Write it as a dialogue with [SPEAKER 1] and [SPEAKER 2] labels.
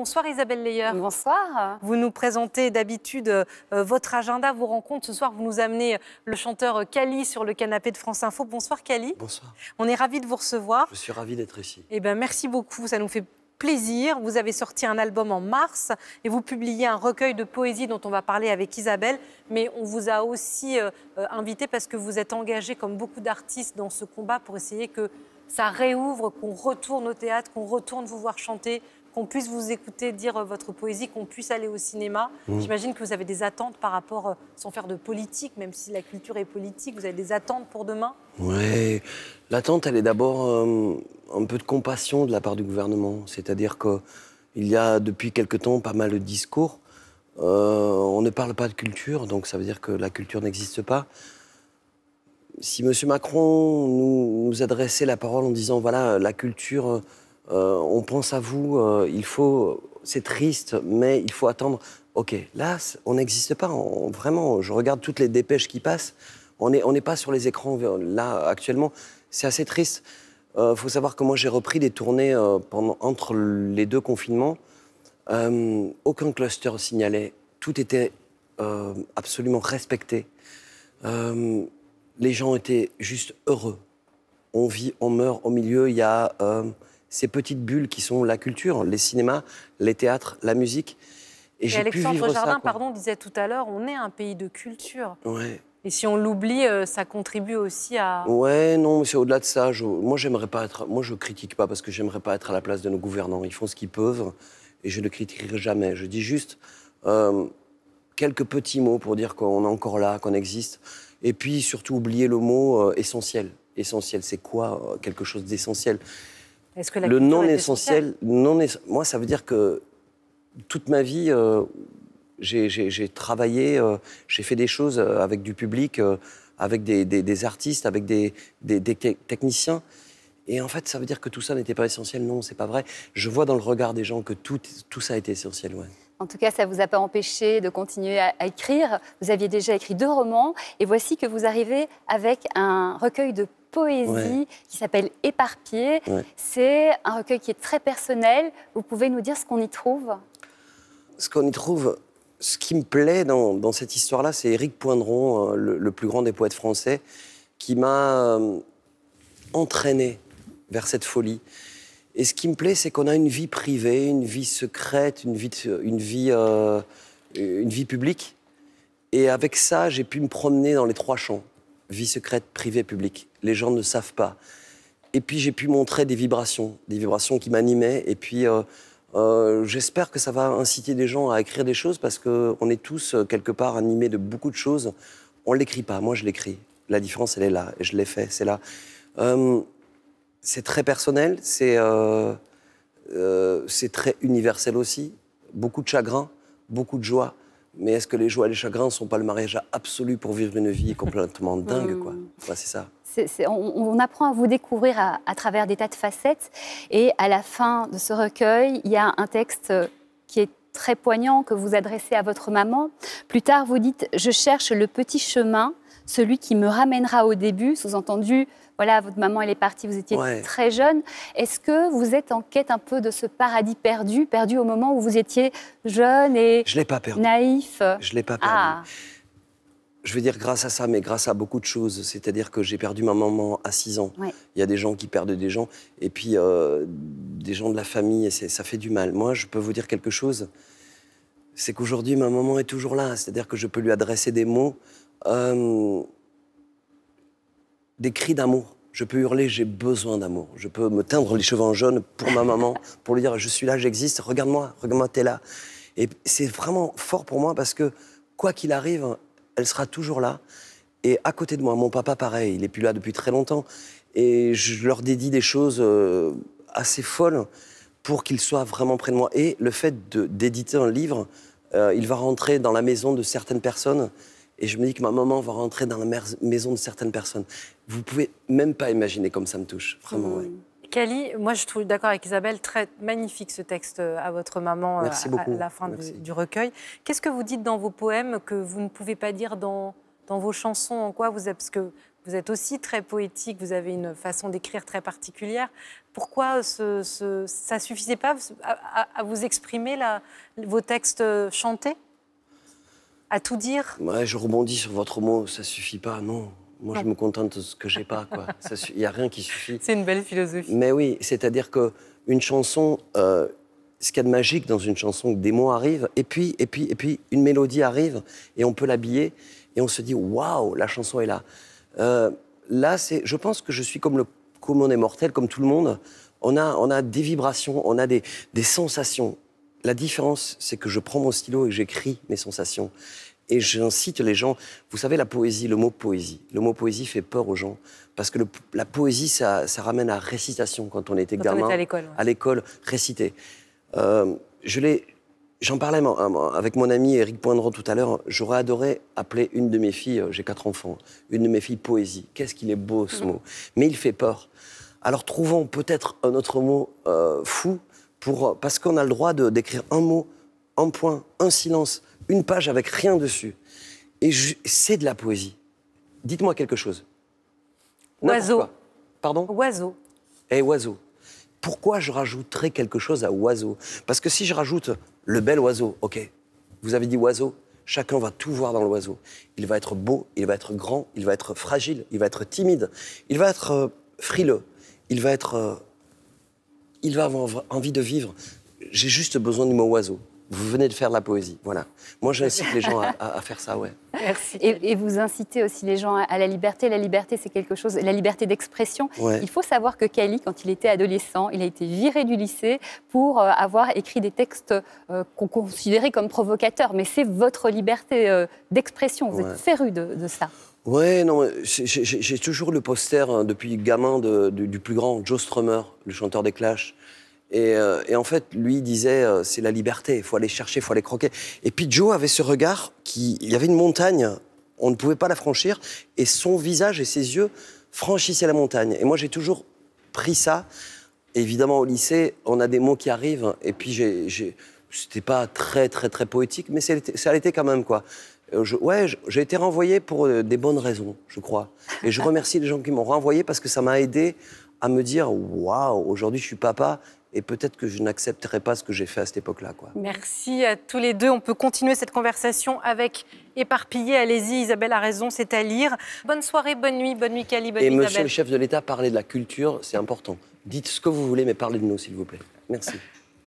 [SPEAKER 1] Bonsoir Isabelle Leyer.
[SPEAKER 2] Bonsoir.
[SPEAKER 1] Vous nous présentez d'habitude votre agenda, vos rencontres. Ce soir, vous nous amenez le chanteur Kali sur le canapé de France Info. Bonsoir Kali.
[SPEAKER 3] Bonsoir.
[SPEAKER 1] On est ravis de vous recevoir.
[SPEAKER 3] Je suis ravi d'être ici.
[SPEAKER 1] Eh bien, merci beaucoup, ça nous fait plaisir. Vous avez sorti un album en mars et vous publiez un recueil de poésie dont on va parler avec Isabelle. Mais on vous a aussi invité parce que vous êtes engagé, comme beaucoup d'artistes, dans ce combat pour essayer que ça réouvre, qu'on retourne au théâtre, qu'on retourne vous voir chanter, qu'on puisse vous écouter dire votre poésie, qu'on puisse aller au cinéma. J'imagine que vous avez des attentes par rapport, sans faire de politique, même si la culture est politique, vous avez des attentes pour demain?
[SPEAKER 3] Oui, l'attente, elle est d'abord un peu de compassion de la part du gouvernement. C'est-à-dire qu'il y a depuis quelque temps pas mal de discours. On ne parle pas de culture, donc ça veut dire que la culture n'existe pas. Si M. Macron nous adressait la parole en disant « voilà, la culture, on pense à vous, c'est triste, mais il faut attendre ». Ok, là, on n'existe pas. Vraiment, je regarde toutes les dépêches qui passent. On n'est pas sur les écrans là actuellement. C'est assez triste. Faut savoir que moi j'ai repris des tournées entre les deux confinements. Aucun cluster signalé. Tout était absolument respecté. Les gens étaient juste heureux. On vit, on meurt. Au milieu, il y a ces petites bulles qui sont la culture, les cinémas, les théâtres, la musique. Et j'ai pu vivre
[SPEAKER 1] Alexandre
[SPEAKER 3] ça,
[SPEAKER 1] Jardin,
[SPEAKER 3] quoi.
[SPEAKER 1] disait tout à l'heure, on est un pays de culture.
[SPEAKER 3] Ouais.
[SPEAKER 1] Et si on l'oublie, ça contribue aussi à...
[SPEAKER 3] Ouais, non, mais c'est au-delà de ça. Moi, j'aimerais pas être... Moi, je critique pas parce que j'aimerais pas être à la place de nos gouvernants. Ils font ce qu'ils peuvent et je ne critiquerai jamais. Je dis juste quelques petits mots pour dire qu'on est encore là, qu'on existe. Et puis, surtout, oublier le mot essentiel. Essentiel, c'est quoi quelque chose d'essentiel?
[SPEAKER 1] Est-ce que la
[SPEAKER 3] Le
[SPEAKER 1] culture
[SPEAKER 3] non
[SPEAKER 1] est
[SPEAKER 3] essentiel, moi, ça veut dire que toute ma vie... j'ai travaillé, j'ai fait des choses avec du public, avec des artistes, avec des techniciens. Et en fait, ça veut dire que tout ça n'était pas essentiel. Non, c'est pas vrai. Je vois dans le regard des gens que tout ça a été essentiel. Ouais.
[SPEAKER 2] En tout cas, ça ne vous a pas empêché de continuer à écrire. Vous aviez déjà écrit 2 romans. Et voici que vous arrivez avec un recueil de poésie qui s'appelle Éparpillé. C'est un recueil qui est très personnel. Vous pouvez nous dire ce qu'on y trouve?
[SPEAKER 3] Ce qu'on y trouve... Ce qui me plaît dans cette histoire-là, c'est Éric Poindron, le plus grand des poètes français, qui m'a entraîné vers cette folie. Et ce qui me plaît, c'est qu'on a une vie privée, une vie secrète, une vie publique. Et avec ça, j'ai pu me promener dans les 3 champs. Vie secrète, privée, publique. Les gens ne savent pas. Et puis j'ai pu montrer des vibrations qui m'animaient. Et puis... j'espère que ça va inciter des gens à écrire des choses parce qu'on est tous, quelque part, animés de beaucoup de choses. On ne l'écrit pas, moi je l'écris. La différence, elle est là, et je l'ai fait, c'est là. C'est très personnel, c'est très universel aussi. Beaucoup de chagrin, beaucoup de joie. Mais est-ce que les joies et les chagrins ne sont pas le mariage absolu pour vivre une vie complètement dingue, quoi? Ouais, c'est ça.
[SPEAKER 2] On apprend à vous découvrir à travers des tas de facettes. Et à la fin de ce recueil, il y a un texte qui est très poignant que vous adressez à votre maman. Plus tard, vous dites « Je cherche le petit chemin, celui qui me ramènera au début ». Sous-entendu, voilà, votre maman, elle est partie, vous étiez très jeune. Est-ce que vous êtes en quête un peu de ce paradis perdu au moment où vous étiez jeune et
[SPEAKER 3] je l'ai pas perdu.
[SPEAKER 2] Naïf?
[SPEAKER 3] Je ne l'ai pas perdu. Je veux dire grâce à ça, mais grâce à beaucoup de choses. C'est-à-dire que j'ai perdu ma maman à 6 ans. Il y a des gens qui perdent des gens. Et puis, des gens de la famille, et ça fait du mal. Moi, je peux vous dire quelque chose. C'est qu'aujourd'hui, ma maman est toujours là. C'est-à-dire que je peux lui adresser des mots, des cris d'amour. Je peux hurler, j'ai besoin d'amour. Je peux me teindre les cheveux en jaune pour ma maman, pour lui dire, je suis là, j'existe, regarde-moi, t'es là. Et c'est vraiment fort pour moi parce que, quoi qu'il arrive, elle sera toujours là. Et à côté de moi, mon papa, pareil, il n'est plus là depuis très longtemps. Et je leur dédie des choses assez folles pour qu'ils soient vraiment près de moi. Et le fait d'éditer un livre, il va rentrer dans la maison de certaines personnes. Et je me dis que ma maman va rentrer dans la maison de certaines personnes. Vous pouvez même pas imaginer comme ça me touche. Vraiment, ouais.
[SPEAKER 1] Kali, moi je trouve d'accord avec Isabelle, très magnifique ce texte à votre maman à la fin du recueil. Qu'est-ce que vous dites dans vos poèmes que vous ne pouvez pas dire dans vos chansons? En quoi vous êtes, parce que vous êtes aussi très poétique, vous avez une façon d'écrire très particulière. Pourquoi ça suffisait pas à vous exprimer vos textes chantés? À tout dire?
[SPEAKER 3] Ouais, je rebondis sur votre mot, ça suffit pas, non. Moi, je me contente de ce que j'ai pas, quoi. Il n'y a rien qui suffit.
[SPEAKER 1] C'est une belle philosophie.
[SPEAKER 3] Mais oui, c'est-à-dire qu'une chanson, ce qu'il y a de magique dans une chanson, que des mots arrivent, et puis une mélodie arrive, et on peut l'habiller, et on se dit, waouh, la chanson est là. Là, je pense que je suis comme le commun des mortels, comme tout le monde. On a des vibrations, on a des sensations. La différence, c'est que je prends mon stylo et j'écris mes sensations. Et j'incite les gens, vous savez, la poésie, le mot poésie fait peur aux gens. Parce que la poésie, ça ramène à récitation quand on était gamin.
[SPEAKER 1] Quand on était à l'école. Ouais.
[SPEAKER 3] À l'école, réciter. J'en parlais avec mon ami Éric Poindron tout à l'heure. J'aurais adoré appeler une de mes filles, j'ai 4 enfants, une de mes filles poésie. Qu'est-ce qu'il est beau ce mot. Mais il fait peur. Alors trouvons peut-être un autre mot fou, parce qu'on a le droit d'écrire un mot, un point, un silence, une page avec rien dessus. Et c'est de la poésie. Dites-moi quelque chose.
[SPEAKER 1] Oiseau.
[SPEAKER 3] Pardon?
[SPEAKER 1] Oiseau.
[SPEAKER 3] Eh, oiseau. Pourquoi je rajouterais quelque chose à oiseau? Parce que si je rajoute le bel oiseau, ok, vous avez dit oiseau, chacun va tout voir dans l'oiseau. Il va être beau, il va être grand, il va être fragile, il va être timide, il va être frileux, il va avoir envie de vivre. J'ai juste besoin du mot oiseau. Vous venez de faire de la poésie, voilà. Moi, j'incite les gens à faire ça, ouais.
[SPEAKER 1] Merci.
[SPEAKER 2] Et vous incitez aussi les gens à la liberté. La liberté, c'est quelque chose, la liberté d'expression.
[SPEAKER 3] Ouais.
[SPEAKER 2] Il faut savoir que Kali, quand il était adolescent, il a été viré du lycée pour avoir écrit des textes qu'on considérait comme provocateurs. Mais c'est votre liberté d'expression. Vous êtes féru de ça.
[SPEAKER 3] Ouais, non, j'ai toujours le poster depuis gamin du plus grand, Joe Strummer, le chanteur des Clash. Et en fait, lui disait, c'est la liberté, il faut aller chercher, il faut aller croquer. Et puis Joe avait ce regard, il y avait une montagne, on ne pouvait pas la franchir, et son visage et ses yeux franchissaient la montagne. Et moi, j'ai toujours pris ça. Évidemment, au lycée, on a des mots qui arrivent, et puis c'était pas très poétique, mais ça l'était quand même, quoi. J'ai été renvoyé pour des bonnes raisons, je crois. Et je remercie les gens qui m'ont renvoyé parce que ça m'a aidé à me dire, waouh, aujourd'hui je suis papa, et peut-être que je n'accepterai pas ce que j'ai fait à cette époque-là, quoi.
[SPEAKER 1] Merci à tous les deux. On peut continuer cette conversation avec Éparpillé. Allez-y, Isabelle a raison, c'est à lire. Bonne soirée, bonne nuit Kali, bonne nuit
[SPEAKER 3] Et
[SPEAKER 1] Isabelle.
[SPEAKER 3] monsieur le chef de l'État, parlez de la culture, c'est important. Dites ce que vous voulez, mais parlez de nous, s'il vous plaît. Merci.